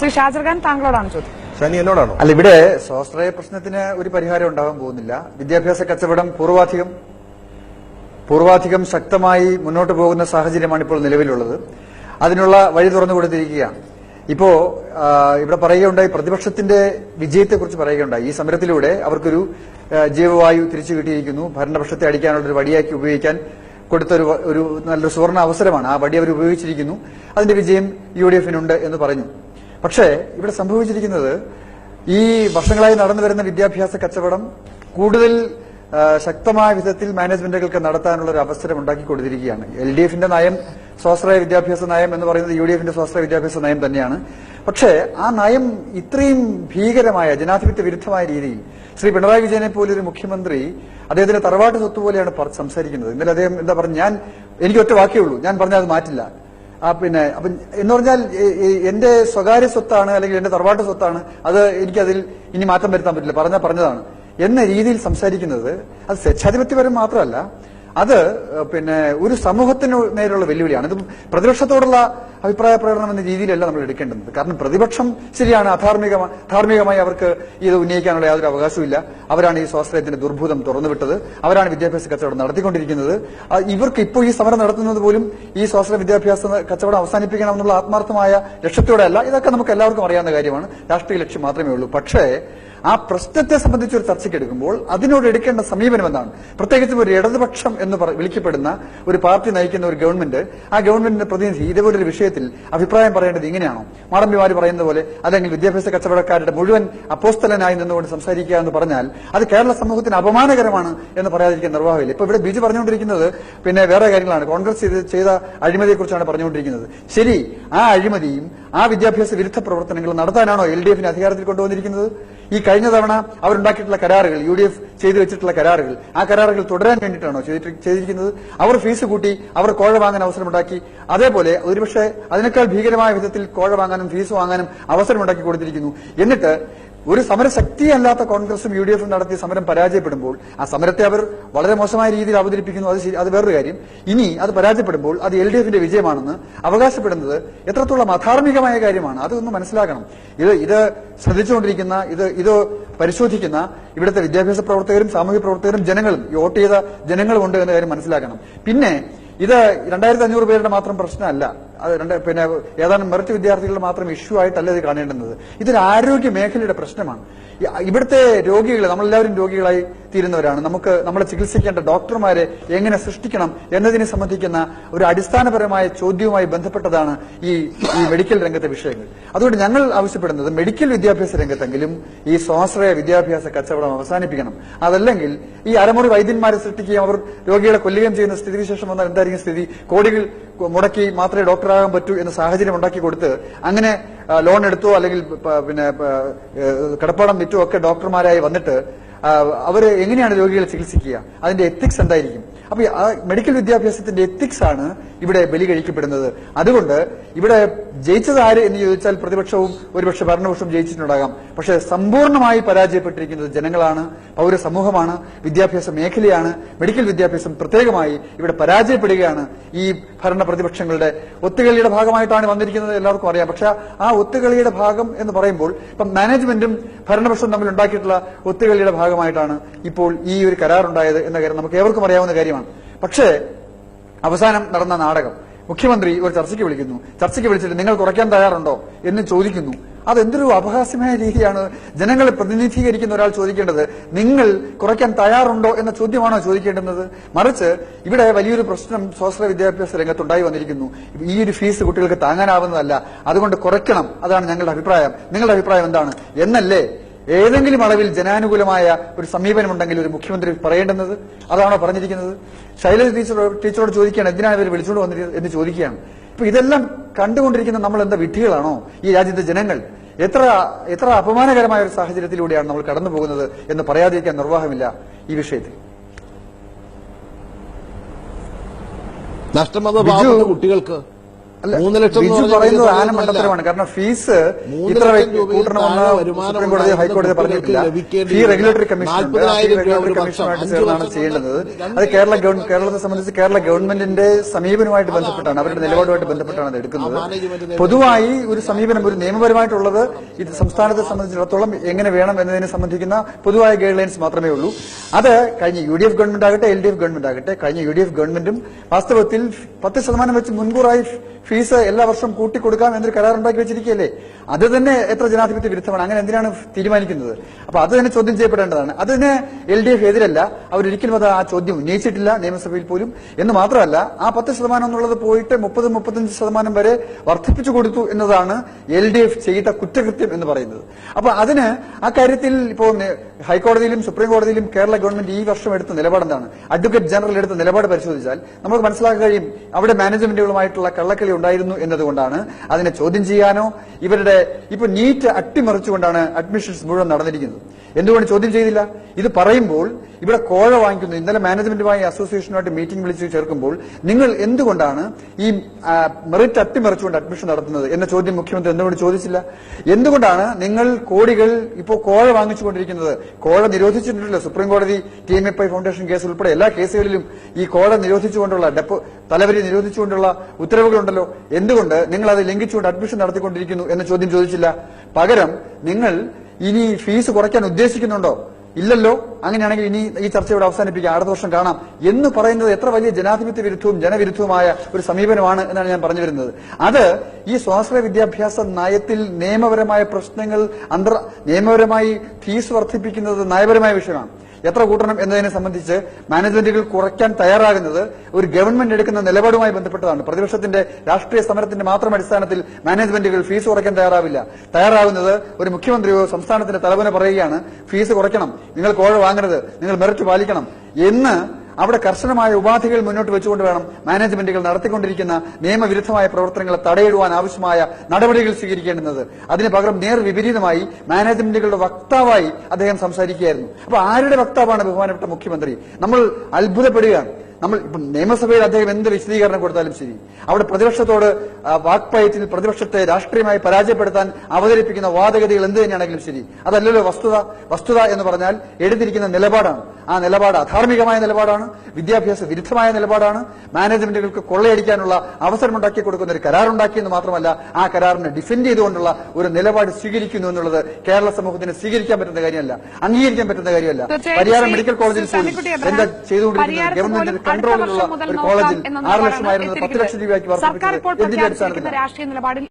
ശ്രീ ഷാജർ ഖാൻ, താങ്കളോടാണ് ചോദ്യം. ഷാനി, എന്നോടാണോ? അല്ല, ഇവിടെ സ്വാശ്രയ പ്രശ്നത്തിന് ഒരു പരിഹാരം ഉണ്ടാകാൻ പോകുന്നില്ല. വിദ്യാഭ്യാസ കച്ചവടം പൂർവാധികം ശക്തമായി മുന്നോട്ട് പോകുന്ന സാഹചര്യമാണ് ഇപ്പോൾ നിലവിലുള്ളത്. അതിനുള്ള വഴി തുറന്നു കൊടുത്തിരിക്കുകയാണ്. ഇപ്പോ ഇവിടെ പറയുകയുണ്ടായി, പ്രതിപക്ഷത്തിന്റെ വിജയത്തെക്കുറിച്ച് പറയുകയുണ്ടായി. ഈ സമരത്തിലൂടെ അവർക്കൊരു ജീവവായു തിരിച്ചു കിട്ടിയിരിക്കുന്നു. ഭരണപക്ഷത്തെ അടിക്കാനുള്ള ഒരു വടിയാക്കി ഉപയോഗിക്കാൻ കൊടുത്ത ഒരു നല്ലൊരു സുവർണ അവസരമാണ്. ആ വടി അവർ ഉപയോഗിച്ചിരിക്കുന്നു. അതിന്റെ വിജയം UDF-നുണ്ട് എന്ന് പറഞ്ഞു. പക്ഷേ ഇവിടെ സംഭവിച്ചിരിക്കുന്നത്, ഈ വർഷങ്ങളായി നടന്നു വരുന്ന വിദ്യാഭ്യാസ കച്ചവടം കൂടുതൽ ശക്തമായ വിധത്തിൽ മാനേജ്മെന്റുകൾക്ക് നടത്താനുള്ള ഒരു അവസരം ഉണ്ടാക്കി കൊടുത്തിരിക്കുകയാണ്. LDF-ന്റെ നയം, സ്വാശ്രയ വിദ്യാഭ്യാസ നയം എന്ന് പറയുന്നത് UDF-ന്റെ സ്വാശ്രയ വിദ്യാഭ്യാസ നയം തന്നെയാണ്. പക്ഷേ ആ നയം ഇത്രയും ഭീകരമായ, ജനാധിപത്യ വിരുദ്ധമായ രീതിയിൽ ശ്രീ പിണറായി വിജയനെ പോലൊരു മുഖ്യമന്ത്രി അദ്ദേഹത്തിന്റെ തറവാട്ട് സ്വത്ത് പോലെയാണ് സംസാരിക്കുന്നത്. ഇന്നലെ അദ്ദേഹം എന്താ പറഞ്ഞു, എനിക്ക് ഒറ്റ വാക്കേ ഉള്ളൂ, ഞാൻ പറഞ്ഞാൽ അത് മാറ്റില്ല. എന്ന് പറഞ്ഞാൽ എന്റെ സ്വകാര്യ സ്വത്താണ്, അല്ലെങ്കിൽ എന്റെ തറവാട്ട് സ്വത്താണ്, അത് എനിക്കതിൽ ഇനി മാറ്റം വരുത്താൻ പറ്റില്ല, പറഞ്ഞതാണ് എന്ന രീതിയിൽ സംസാരിക്കുന്നത് അത് സ്വേച്ഛാധിപത്യപരം മാത്രമല്ല, അത് ഒരു സമൂഹത്തിന് നേരെയുള്ള വെല്ലുവിളിയാണ്. ഇത് പ്രതിപക്ഷത്തോടുള്ള അഭിപ്രായ പ്രകടനം എന്ന രീതിയിലല്ല നമ്മൾ എടുക്കേണ്ടത്. കാരണം പ്രതിപക്ഷം ശരിയാണ്, ധാർമ്മികമായി അവർക്ക് ഇത് ഉന്നയിക്കാനുള്ള യാതൊരു അവകാശവും. അവരാണ് ഈ സ്വാശ്രയത്തിന്റെ ദുർഭൂതം തുറന്നുവിട്ടത്, അവരാണ് വിദ്യാഭ്യാസ കച്ചവടം നടത്തിക്കൊണ്ടിരിക്കുന്നത്. ഇവർക്ക് ഇപ്പോൾ ഈ സമരം നടത്തുന്നത് പോലും ഈ സ്വാശ്രയ വിദ്യാഭ്യാസ കച്ചവടം അവസാനിപ്പിക്കണമെന്നുള്ള ആത്മാർത്ഥമായ ലക്ഷ്യത്തോടെ അല്ല. ഇതൊക്കെ നമുക്ക് എല്ലാവർക്കും അറിയാവുന്ന കാര്യമാണ്. രാഷ്ട്രീയ ലക്ഷ്യം മാത്രമേ ഉള്ളൂ. പക്ഷേ ആ പ്രശ്നത്തെ സംബന്ധിച്ച് ഒരു ചർച്ചയ്ക്ക് എടുക്കുമ്പോൾ അതിനോട് എടുക്കേണ്ട സമീപനം എന്താണ്? പ്രത്യേകിച്ചും ഒരു ഇടതുപക്ഷം എന്ന് വിളിക്കപ്പെടുന്ന ഒരു പാർട്ടി നയിക്കുന്ന ഒരു ഗവൺമെന്റ്, ആ ഗവൺമെന്റിന്റെ പ്രതിനിധി ഇതേപോലൊരു വിഷയത്തിൽ അഭിപ്രായം പറയേണ്ടത് ഇങ്ങനെയാണോ? മാടമ്പിമാര് പറയുന്ന പോലെ, അല്ലെങ്കിൽ വിദ്യാഭ്യാസ കച്ചവടക്കാരുടെ മുഴുവൻ അപ്പോസ്തലനായി നിന്നുകൊണ്ട് സംസാരിക്കുക എന്ന് പറഞ്ഞാൽ അത് കേരള സമൂഹത്തിന് അപമാനകരമാണ് എന്ന് പറയാതിരിക്കാൻ നിർവാഹമില്ല. ഇപ്പൊ ഇവിടെ ബിജു പറഞ്ഞുകൊണ്ടിരിക്കുന്നത് വേറെ കാര്യങ്ങളാണ്. കോൺഗ്രസ് ചെയ്ത അഴിമതിയെക്കുറിച്ചാണ് പറഞ്ഞുകൊണ്ടിരിക്കുന്നത്. ശരി, ആ അഴിമതിയും ആ വിദ്യാഭ്യാസ വിരുദ്ധ പ്രവർത്തനങ്ങളും നടത്താനാണോ LDF-നെ അധികാരത്തിൽ കൊണ്ടുവന്നിരിക്കുന്നത്? ഈ കഴിഞ്ഞ തവണ അവരുണ്ടാക്കിയിട്ടുള്ള കരാറുകൾ, UDF ചെയ്തു വെച്ചിട്ടുള്ള കരാറുകൾ, ആ കരാറുകൾ തുടരാൻ വേണ്ടിയിട്ടാണോ ചെയ്തിരിക്കുന്നത്? അവർ ഫീസ് കൂട്ടി, അവർ കോഴ വാങ്ങാൻ അവസരമുണ്ടാക്കി. അതേപോലെ ഒരുപക്ഷെ അതിനേക്കാൾ ഭീകരമായ വിധത്തിൽ കോഴ വാങ്ങാനും ഫീസ് വാങ്ങാനും അവസരമുണ്ടാക്കി കൊടുത്തിരിക്കുന്നു. എന്നിട്ട് ഒരു സമരശക്തിയല്ലാത്ത കോൺഗ്രസും UDF-ഉം നടത്തിയ സമരം പരാജയപ്പെടുമ്പോൾ ആ സമരത്തെ അവർ വളരെ മോശമായ രീതിയിൽ അവതരിപ്പിക്കുന്നു. അത് വേറൊരു കാര്യം. ഇനി അത് പരാജയപ്പെടുമ്പോൾ അത് LDF-ന്റെ വിജയമാണെന്ന് അവകാശപ്പെടുന്നത് എത്രത്തോളം അധാർമികമായ കാര്യമാണ്. അതൊന്ന് മനസ്സിലാക്കണം. ഇത് ശ്രദ്ധിച്ചുകൊണ്ടിരിക്കുന്ന, ഇത് പരിശോധിക്കുന്ന ഇവിടുത്തെ വിദ്യാഭ്യാസ പ്രവർത്തകരും സാമൂഹ്യ പ്രവർത്തകരും ജനങ്ങളും, വോട്ട് ചെയ്ത ജനങ്ങളുമുണ്ട് എന്ന കാര്യം മനസ്സിലാക്കണം. പിന്നെ ഇത് 2500 പേരുടെ മാത്രം പ്രശ്നമല്ല. അത് ഏതാനും മെറിറ്റ് വിദ്യാർത്ഥികളുടെ മാത്രം ഇഷ്യൂ ആയിട്ടല്ല ഇത് കാണേണ്ടുന്നത്. ഇതൊരു ആരോഗ്യ മേഖലയുടെ പ്രശ്നമാണ്. ഇവിടുത്തെ രോഗികൾ, നമ്മളെല്ലാവരും രോഗികളായി തീരുന്നവരാണ്. നമ്മളെ ചികിത്സിക്കേണ്ട ഡോക്ടർമാരെ എങ്ങനെ സൃഷ്ടിക്കണം എന്നതിനെ സംബന്ധിക്കുന്ന ഒരു അടിസ്ഥാനപരമായ ചോദ്യവുമായി ബന്ധപ്പെട്ടതാണ് ഈ മെഡിക്കൽ രംഗത്തെ വിഷയങ്ങൾ. അതുകൊണ്ട് ഞങ്ങൾ ആവശ്യപ്പെടുന്നത് മെഡിക്കൽ വിദ്യാഭ്യാസ രംഗത്തെങ്കിലും ഈ സ്വാശ്രയ വിദ്യാഭ്യാസ കച്ചവടം അവസാനിപ്പിക്കണം. അതല്ലെങ്കിൽ ഈ അരമുറി വൈദ്യന്മാരെ സൃഷ്ടിക്കുകയും അവർ രോഗികളെ കൊല്ലുകയും ചെയ്യുന്ന സ്ഥിതിവിശേഷം വന്നാൽ എന്തായിരിക്കും സ്ഥിതി? കോടികൾ മുടക്കി മാത്രമേ ഡോക്ടറാകാൻ പറ്റൂ എന്ന സാഹചര്യം ഉണ്ടാക്കി കൊടുത്ത് അങ്ങനെ ലോൺ എടുത്തോ അല്ലെങ്കിൽ കടപ്പാടം വിറ്റോ ഒക്കെ ഡോക്ടർമാരായി വന്നിട്ട് അവര് എങ്ങനെയാണ് രോഗികളെ ചികിത്സിക്കുക? അതിന്റെ എത്തിക്സ് എന്തായിരിക്കും? അപ്പൊ ആ മെഡിക്കൽ വിദ്യാഭ്യാസത്തിന്റെ എത്തിക്സ് ആണ് ഇവിടെ ബലി കഴിക്കപ്പെടുന്നത്. അതുകൊണ്ട് ഇവിടെ ജയിച്ചത് ആര് എന്ന് ചോദിച്ചാൽ പ്രതിപക്ഷവും ഒരുപക്ഷെ ഭരണപക്ഷവും ജയിച്ചിട്ടുണ്ടാകാം. പക്ഷെ സമ്പൂർണ്ണമായി പരാജയപ്പെട്ടിരിക്കുന്നത് ജനങ്ങളാണ്, പൗരസമൂഹമാണ്, വിദ്യാഭ്യാസ മേഖലയാണ്. മെഡിക്കൽ വിദ്യാഭ്യാസം പ്രത്യേകമായി ഇവിടെ പരാജയപ്പെടുകയാണ്. ഈ ഭരണ പ്രതിപക്ഷങ്ങളുടെ ഒത്തുകളിയുടെ ഭാഗമായിട്ടാണ് വന്നിരിക്കുന്നത്, എല്ലാവർക്കും അറിയാം. പക്ഷെ ആ ഒത്തുകളിയുടെ ഭാഗം എന്ന് പറയുമ്പോൾ ഇപ്പം മാനേജ്മെന്റും ഭരണപക്ഷവും തമ്മിൽ ഉണ്ടാക്കിയിട്ടുള്ള ഒത്തുകളിയുടെ ഭാഗമായിട്ടാണ് ഇപ്പോൾ ഈ ഒരു കരാറുണ്ടായത് എന്ന കാര്യം നമുക്ക് ഏവർക്കും അറിയാവുന്ന കാര്യമാണ്. പക്ഷേ അവസാനം നടന്ന നാടകം, മുഖ്യമന്ത്രി ഒരു ചർച്ചയ്ക്ക് വിളിക്കുന്നു. ചർച്ചയ്ക്ക് വിളിച്ചിട്ട് നിങ്ങൾ കുറയ്ക്കാൻ തയ്യാറുണ്ടോ എന്ന് ചോദിക്കുന്നു. അതെന്തൊരു അപഹാസ്യമായ രീതിയാണ്. ജനങ്ങളെ പ്രതിനിധീകരിക്കുന്ന ഒരാൾ ചോദിക്കേണ്ടത് നിങ്ങൾ കുറയ്ക്കാൻ തയ്യാറുണ്ടോ എന്ന ചോദ്യമാണോ ചോദിക്കേണ്ടുന്നത്? മറിച്ച് ഇവിടെ വലിയൊരു പ്രശ്നം സ്വാശ്രയ വിദ്യാഭ്യാസ രംഗത്തുണ്ടായി വന്നിരിക്കുന്നു. ഈ ഒരു ഫീസ് കുട്ടികൾക്ക് താങ്ങാനാവുന്നതല്ല, അതുകൊണ്ട് കുറയ്ക്കണം, അതാണ് ഞങ്ങളുടെ അഭിപ്രായം. നിങ്ങളുടെ അഭിപ്രായം എന്താണ് എന്നല്ലേ ഏതെങ്കിലും അളവിൽ ജനാനുകൂലമായ ഒരു സമീപനമുണ്ടെങ്കിൽ ഒരു മുഖ്യമന്ത്രി പറയേണ്ടുന്നത്? അതാണോ പറഞ്ഞിരിക്കുന്നത്? ശൈലജ ടീച്ചറോട് ചോദിക്കുകയാണ്, എന്തിനാണ് ഇവർ വിളിച്ചുകൊണ്ട് വന്നിരിക്കുന്നത് എന്ന് ചോദിക്കുകയാണ്. ഇപ്പൊ ഇതെല്ലാം കണ്ടുകൊണ്ടിരിക്കുന്ന നമ്മൾ എന്താ വിഡ്ഢികളാണോ? ഈ രാജ്യത്തെ ജനങ്ങൾ എത്ര അപമാനകരമായ ഒരു സാഹചര്യത്തിലൂടെയാണ് നമ്മൾ കടന്നു പോകുന്നത് എന്ന് പറയാതിരിക്കാൻ നിർവാഹമില്ല ഈ വിഷയത്തിൽ. നഷ്ടം കുട്ടികൾക്ക് 3 ലക്ഷം ബിജു പറയുന്നത് ആന മണ്ടത്തരമാണ്. കാരണം ഫീസ് ഇത്ര കൂട്ടണമെന്ന് സുപ്രീം കോടതി ഹൈക്കോടതി പറഞ്ഞിട്ടില്ല. ഫീ റെഗുലേറ്ററി കമ്മീഷനുമായിട്ട് ചേർന്നാണ് ചെയ്യേണ്ടത്. അത് കേരളത്തെ സംബന്ധിച്ച് കേരള ഗവൺമെന്റിന്റെ സമീപനവുമായിട്ട് ബന്ധപ്പെട്ടാണ്, അവരുടെ നിലപാടുമായിട്ട് ബന്ധപ്പെട്ടാണ് അത് എടുക്കുന്നത്. പൊതുവായി ഒരു സമീപനം, ഒരു നിയമപരമായിട്ടുള്ളത് ഇത് സംസ്ഥാനത്തെ സംബന്ധിച്ചിടത്തോളം എങ്ങനെ വേണം എന്നതിനെ സംബന്ധിക്കുന്ന പൊതുവായ ഗൈഡ് ലൈൻസ് മാത്രമേ ഉള്ളൂ. അത് കഴിഞ്ഞ UDF ഗവൺമെന്റ് ആകട്ടെ LDF ഗവൺമെന്റ് ആകട്ടെ, കഴിഞ്ഞ UDF ഗവൺമെന്റും വാസ്തവത്തിൽ 10% വെച്ച് മുൻകൂറായി ഫീസ് എല്ലാ വർഷവും കൂട്ടിക്കൊടുക്കാം എന്നൊരു കരാറുണ്ടാക്കി വെച്ചിരിക്കുകയല്ലേ. അത് തന്നെ എത്ര ജനാധിപത്യ വിരുദ്ധമാണ്. അങ്ങനെ എന്തിനാണ് തീരുമാനിക്കുന്നത്? അപ്പൊ അത് തന്നെ ചോദ്യം ചെയ്യപ്പെടേണ്ടതാണ്. അതിന് LDF എതിരല്ല, അവരൊരിക്കലും അത് ആ ചോദ്യം ഉന്നയിച്ചിട്ടില്ല നിയമസഭയിൽ പോലും. എന്ന് മാത്രമല്ല, ആ 10% എന്നുള്ളത് പോയിട്ട് 30-35% വരെ വർദ്ധിപ്പിച്ചു കൊടുത്തു എന്നതാണ് LDF ചെയ്ത കുറ്റകൃത്യം എന്ന് പറയുന്നത്. അപ്പൊ അതിന് ആ കാര്യത്തിൽ ഇപ്പോൾ ഹൈക്കോടതിയിലും സുപ്രീം കോടതിയിലും കേരള ഗവൺമെന്റ് ഈ വർഷം എടുത്ത നിലപാട് എന്താണ്? അഡ്വക്കേറ്റ് ജനറൽ എടുത്ത നിലപാട് പരിശോധിച്ചാൽ നമുക്ക് മനസ്സിലാക്കാൻ കഴിയും അവിടെ മാനേജ്മെന്റുകളുമായിട്ടുള്ള കള്ളക്കളി ഉണ്ടായിരുന്നു എന്നതുകൊണ്ടാണ്. അതിനെ ചോദ്യം ചെയ്യാനോ ഇവരുടെ ഇപ്പൊ നീറ്റ് അട്ടിമറിച്ചുകൊണ്ടാണ് അഡ്മിഷൻസ് മുഴുവൻ നടന്നിരിക്കുന്നത്. എന്തുകൊണ്ട് ചോദ്യം ചെയ്തില്ല? ഇത് പറയുമ്പോൾ ഇവിടെ കോഴ വാങ്ങിക്കുന്നു. ഇന്നലെ മാനേജ്മെന്റുമായി അസോസിയേഷനുമായിട്ട് മീറ്റിംഗ് വിളിച്ച് ചേർക്കുമ്പോൾ നിങ്ങൾ എന്തുകൊണ്ടാണ് ഈ മെറിറ്റ് അട്ടിമറിച്ചുകൊണ്ട് അഡ്മിഷൻ നടത്തുന്നത് എന്ന ചോദ്യം മുഖ്യമന്ത്രി എന്തുകൊണ്ട് ചോദിച്ചില്ല? എന്തുകൊണ്ടാണ് നിങ്ങൾ കോടികൾ ഇപ്പോൾ കോഴ വാങ്ങിച്ചുകൊണ്ടിരിക്കുന്നത്? കോഴ നിരോധിച്ചിട്ടുണ്ടല്ലോ സുപ്രീം കോടതി TMFI ഫൗണ്ടേഷൻ കേസ് ഉൾപ്പെടെ എല്ലാ കേസുകളിലും ഈ കോഴ നിരോധിച്ചുകൊണ്ടുള്ള തലവരി നിരോധിച്ചുകൊണ്ടുള്ള ഉത്തരവുകളുണ്ടല്ലോ. എന്തുകൊണ്ട് നിങ്ങൾ അത് ലംഘിച്ചുകൊണ്ട് അഡ്മിഷൻ നടത്തിക്കൊണ്ടിരിക്കുന്നു എന്ന ചോദ്യം ചോദിച്ചില്ല? പകരം നിങ്ങൾ ഇനി ഫീസ് കുറയ്ക്കാൻ ഉദ്ദേശിക്കുന്നുണ്ടോ? ഇല്ലല്ലോ. അങ്ങനെയാണെങ്കിൽ ഇനി ഈ ചർച്ച ഇവിടെ അവസാനിപ്പിക്കാം, അടുത്ത വർഷം കാണാം എന്ന് പറയുന്നത് എത്ര വലിയ ജനാധിപത്യ വിരുദ്ധവും ജനവിരുദ്ധവുമായ ഒരു സമീപനമാണ് എന്നാണ് ഞാൻ പറഞ്ഞു വരുന്നത്. അത് ഈ സ്വാശ്രയ വിദ്യാഭ്യാസ നയത്തിൽ നിയമപരമായ പ്രശ്നങ്ങൾ നിയമപരമായി ഫീസ് വർദ്ധിപ്പിക്കുന്നത് നയപരമായ വിഷയമാണ്. എത്ര കൂട്ടണം എന്നതിനെ സംബന്ധിച്ച് മാനേജ്മെന്റുകൾ കുറയ്ക്കാൻ തയ്യാറാകുന്നത് ഒരു ഗവൺമെന്റ് എടുക്കുന്ന നിലപാടുമായി ബന്ധപ്പെട്ടതാണ്. പ്രതിപക്ഷത്തിന്റെ രാഷ്ട്രീയ സമരത്തിന്റെ മാത്രം അടിസ്ഥാനത്തിൽ മാനേജ്മെന്റുകൾ ഫീസ് കുറയ്ക്കാൻ തയ്യാറാകുന്നത് ഒരു മുഖ്യമന്ത്രിയോ സംസ്ഥാനത്തിന്റെ തലവനോ പറയുകയാണ് ഫീസ് കുറയ്ക്കണം, നിങ്ങൾ കോഴ വാങ്ങരുത്, നിങ്ങൾ മെറിറ്റ് പാലിക്കണം എന്ന് അവിടെ കർശനമായ ഉപാധികൾ മുന്നോട്ട് വെച്ചുകൊണ്ട് വേണം മാനേജ്മെന്റുകൾ നടത്തിക്കൊണ്ടിരിക്കുന്ന നിയമവിരുദ്ധമായ പ്രവർത്തനങ്ങളെ തടയിടുവാൻ ആവശ്യമായ നടപടികൾ സ്വീകരിക്കേണ്ടുന്നത്. അതിന് പകരം വിപരീതമായി മാനേജ്മെന്റുകളുടെ വക്താവായി അദ്ദേഹം സംസാരിക്കുകയായിരുന്നു. അപ്പൊ ആരുടെ വക്താവാണ് ബഹുമാനപ്പെട്ട മുഖ്യമന്ത്രി? നമ്മൾ അത്ഭുതപ്പെടുകയാണ്. നമ്മൾ ഇപ്പം നിയമസഭയിൽ അദ്ദേഹം എന്ത് വിശദീകരണം കൊടുത്താലും ശരി, അവിടെ പ്രതിപക്ഷത്തോട് വാക്പയത്തിൽ പ്രതിപക്ഷത്തെ രാഷ്ട്രീയമായി പരാജയപ്പെടുത്താൻ അവതരിപ്പിക്കുന്ന വാദഗതികൾ എന്ത് തന്നെയാണെങ്കിലും ശരി, അതല്ലല്ലോ വസ്തുത. വസ്തുത എന്ന് പറഞ്ഞാൽ എടുത്തിരിക്കുന്ന നിലപാടാണ്. ആ നിലപാട് അധാർമികമായ നിലപാടാണ്, വിദ്യാഭ്യാസ വിരുദ്ധമായ നിലപാടാണ്. മാനേജ്മെന്റുകൾക്ക് കൊള്ളയടിക്കാനുള്ള അവസരമുണ്ടാക്കി കൊടുക്കുന്ന ഒരു കരാറുണ്ടാക്കിയെന്ന് മാത്രമല്ല, ആ കരാറിനെ ഡിഫെൻഡ് ചെയ്തുകൊണ്ടുള്ള ഒരു നിലപാട് സ്വീകരിക്കുന്നു എന്നുള്ളത് കേരള സമൂഹത്തിന് സ്വീകരിക്കാൻ പറ്റുന്ന കാര്യമല്ല, അംഗീകരിക്കാൻ പറ്റുന്ന കാര്യമല്ല. പരിയാരം മെഡിക്കൽ കോളേജിൽ എന്താ ചെയ്തുകൊണ്ടിരിക്കുന്നത്? ഗവൺമെന്റ് കൺട്രോളിലുള്ള ഒരു കോളേജിൽ 6 ലക്ഷമായിരുന്നത് 10 ലക്ഷം രൂപയ്ക്ക് വർദ്ധിപ്പിച്ചത് എന്തിന്റെ അടിസ്ഥാനത്തിൽ?